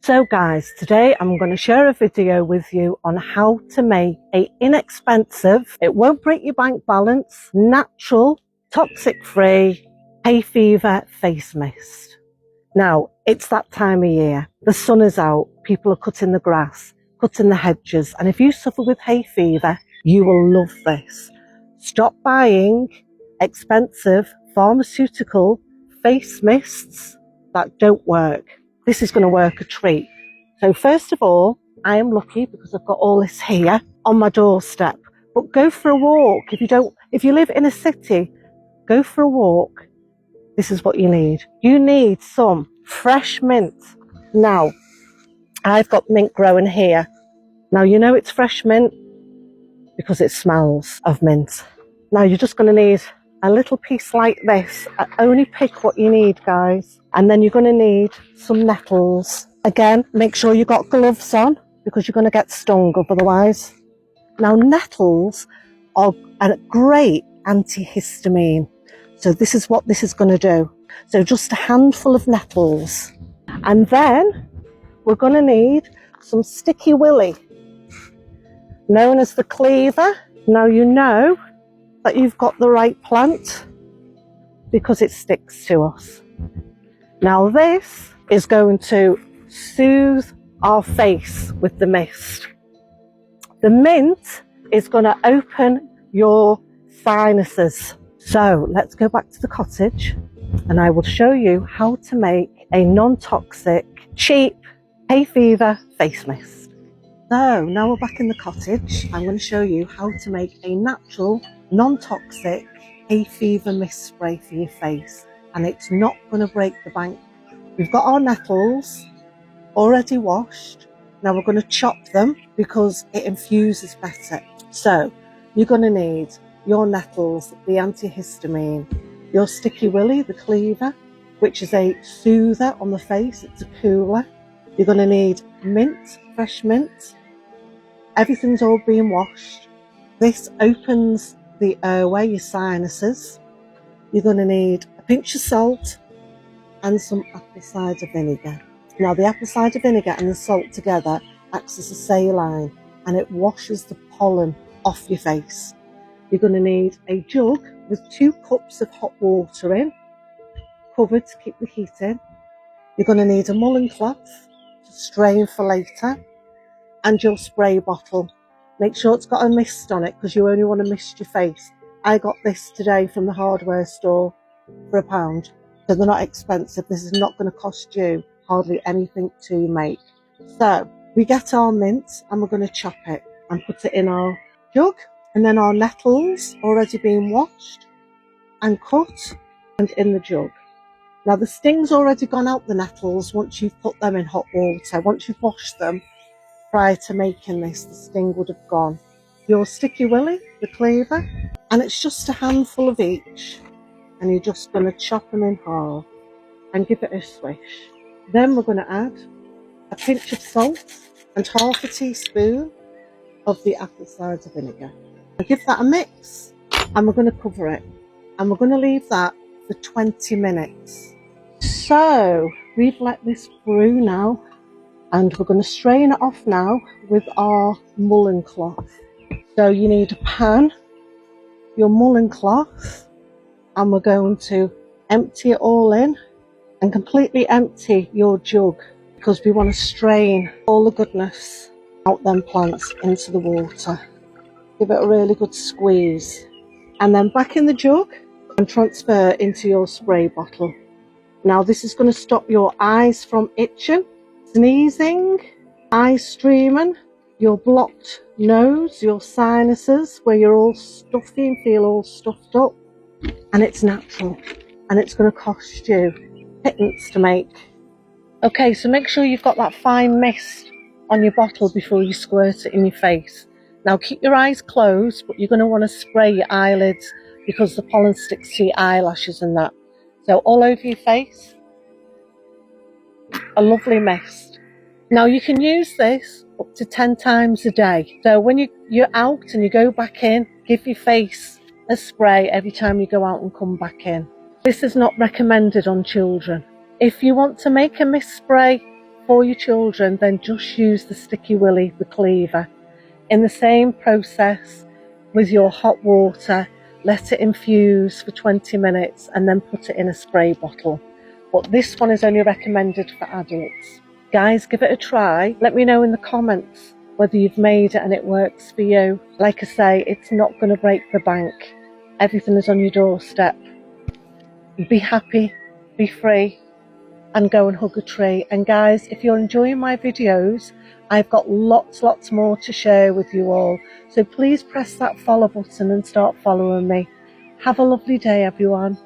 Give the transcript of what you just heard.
So guys, today I'm going to share a video with you on how to make an inexpensive, it won't break your bank balance, natural, toxic free hay fever face mist. Now, it's that time of year. The sun is out, people are cutting the grass, cutting the hedges, and if you suffer with hay fever, you will love this. Stop buying expensive pharmaceutical face mists that don't work. This is going to work a treat. So first of all, I am lucky because I've got all this here on my doorstep. But go for a walk. If you live in a city, go for a walk. This is what you need. You need some fresh mint. Now, I've got mint growing here. Now, you know it's fresh mint because it smells of mint. Now, you're just going to need a little piece like this. I only pick what you need, guys. And then you're going to need some nettles. Again, make sure you've got gloves on because you're going to get stung otherwise. Now, nettles are a great antihistamine. So this is what this is going to do. So just a handful of nettles. And then we're going to need some sticky Willy, known as the Cleaver. Now you know that you've got the right plant because it sticks to us. Now this is going to soothe our face with the mist. The mint is going to open your sinuses. So let's go back to the cottage and I will show you how to make a non-toxic, cheap hay fever face mist. So now we're back in the cottage. I'm going to show you how to make a natural, non-toxic hay fever mist spray for your face, and it's not going to break the bank. We've got our nettles already washed. Now we're going to chop them because it infuses better. So you're going to need your nettles, the antihistamine, your sticky Willy, the Cleaver, which is a soother on the face, it's a cooler. You're going to need mint, fresh mint. Everything's all being washed. This opens the airway, your sinuses. You're going to need a pinch of salt and some apple cider vinegar. Now the apple cider vinegar and the salt together acts as a saline and it washes the pollen off your face. You're going to need a jug with 2 cups of hot water in, covered to keep the heat in. You're going to need a muslin cloth to strain for later, and your spray bottle. Make sure it's got a mist on it because you only want to mist your face. I got this today from the hardware store for £1. So they're not expensive. This is not going to cost you hardly anything to make. So we get our mint and we're going to chop it and put it in our jug. And then our nettles already been washed and cut and in the jug. Now the sting's already gone out the nettles once you've put them in hot water. Once you've washed them prior to making this, the sting would have gone. Your sticky Willy, the Cleaver, and it's just a handful of each. And you're just going to chop them in half and give it a swish. Then we're going to add a pinch of salt and half a teaspoon of the apple cider vinegar. Give that a mix and we're going to cover it and we're going to leave that for 20 minutes. So we've let this brew now and we're going to strain it off now with our muslin cloth. So you need a pan, your muslin cloth, and we're going to empty it all in and completely empty your jug because we want to strain all the goodness out them plants into the water. Give it a really good squeeze and then back in the jug and transfer into your spray bottle. Now this is going to stop your eyes from itching, sneezing, eyes streaming, your blocked nose, your sinuses where you're all stuffy and feel all stuffed up, and it's natural and it's going to cost you pittance to make. Okay, so make sure you've got that fine mist on your bottle before you squirt it in your face. Now keep your eyes closed, but you're going to want to spray your eyelids because the pollen sticks to your eyelashes and that. So all over your face, a lovely mist. Now you can use this up to 10 times a day. So when you're out and you go back in, give your face a spray every time you go out and come back in. This is not recommended on children. If you want to make a mist spray for your children, then just use the sticky Willy, the cleaver. In the same process with your hot water, let it infuse for 20 minutes and then put it in a spray bottle. But this one is only recommended for adults. Guys, give it a try. Let me know in the comments whether you've made it and it works for you. Like I say, it's not going to break the bank. Everything is on your doorstep. Be happy, be free, and go and hug a tree. And guys, if you're enjoying my videos, I've got lots more to share with you all. So please press that follow button and start following me. Have a lovely day, everyone.